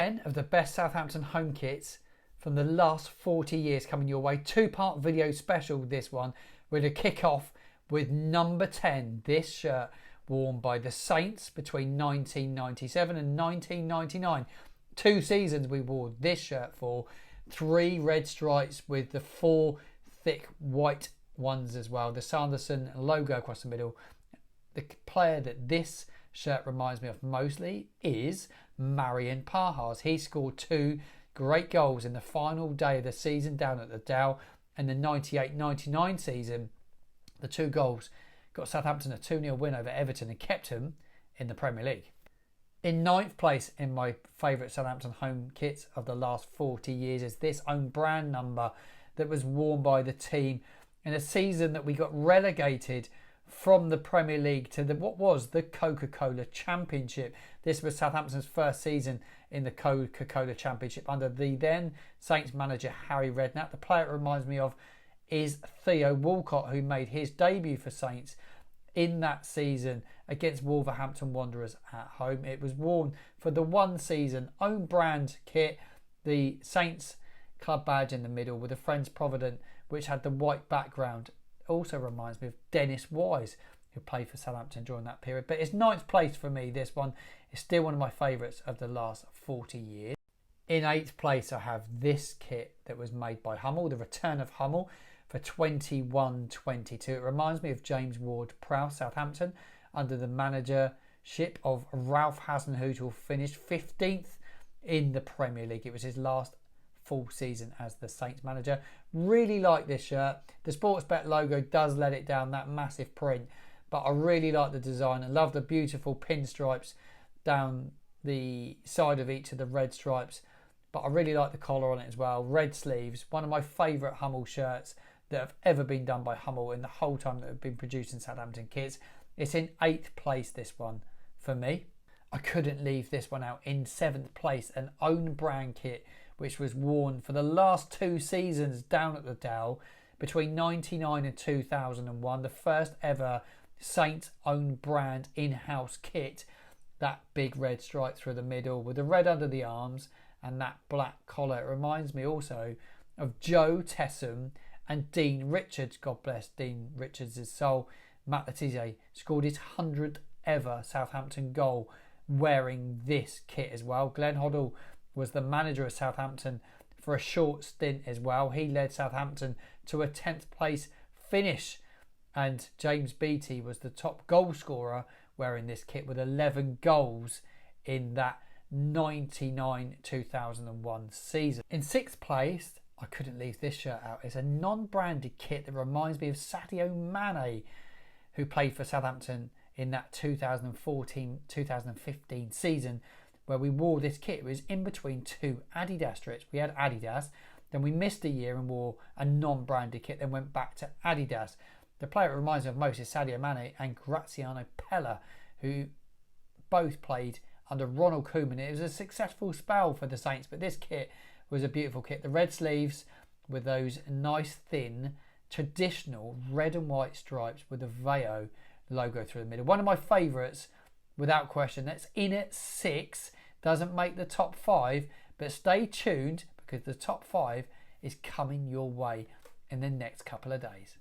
10 of the best Southampton home kits from the last 40 years coming your way. Two-part video special, this one. We're going to kick off with number 10. This shirt worn by the Saints between 1997 and 1999. 2 seasons we wore this shirt for. 3 red stripes with the 4 thick white ones as well. The Sanderson logo across the middle. The player that this shirt reminds me of mostly is Marian Pajas. He scored 2 great goals in the final day of the season down at the Dell, and the 98-99 season. The 2 goals got Southampton a 2-0 win over Everton and kept him in the Premier League. In 9th place in my favourite Southampton home kits of the last 40 years is this own brand number that was worn by the team in a season that we got relegated from the Premier League to what was the Coca-Cola Championship. This was Southampton's first season in the Coca-Cola Championship under the then Saints manager Harry Redknapp. The player it reminds me of is Theo Walcott, who made his debut for Saints in that season against Wolverhampton Wanderers at home. It was worn for the 1 season, own brand kit, the Saints club badge in the middle with a Friends Provident which had the white background. Also reminds me of Dennis Wise, who played for Southampton during that period. But it's 9th place for me. This one is still one of my favourites of the last 40 years. In 8th place, I have this kit that was made by Hummel, the return of Hummel for 21-22. It reminds me of James Ward-Prowse, Southampton, under the managership of Ralph Hasenhüttl, who finished 15th in the Premier League. It was his last full season as the Saints manager. Really like this shirt. The Sportsbet logo does let it down, that massive print, but I really like the design. I love the beautiful pinstripes down the side of each of the red stripes, but I really like the collar on it as well. Red sleeves, one of my favourite Hummel shirts that have ever been done by Hummel in the whole time that have been produced in Southampton kits. It's in 8th place, this one, for me. I couldn't leave this one out. In 7th place, an own brand kit which was worn for the last 2 seasons down at the Dell between 99 and 2001. The first ever Saints own brand in-house kit. That big red stripe through the middle with the red under the arms and that black collar. It reminds me also of Joe Tessum and Dean Richards. God bless Dean Richards' soul. Matt Letizia scored his 100th ever Southampton goal wearing this kit as well. Glenn Hoddle was the manager of Southampton for a short stint as well. He led Southampton to a 10th place finish, and James Beattie was the top goal scorer wearing this kit with 11 goals in that 99-2001 season. In 6th place, I couldn't leave this shirt out. It's a non-branded kit that reminds me of Sadio Mane, who played for Southampton in that 2014-2015 season, where we wore this kit. It was in between 2 Adidas strips. We had Adidas, then we missed a year and wore a non-branded kit, then went back to Adidas. The player it reminds me of most is Sadio Mane and Graziano Pella, who both played under Ronald Koeman. It was a successful spell for the Saints, but this kit was a beautiful kit. The red sleeves with those nice thin traditional red and white stripes with the Veo logo through the middle. One of my favourites without question. That's in at 6. Doesn't make the top 5, but stay tuned because the top 5 is coming your way in the next couple of days.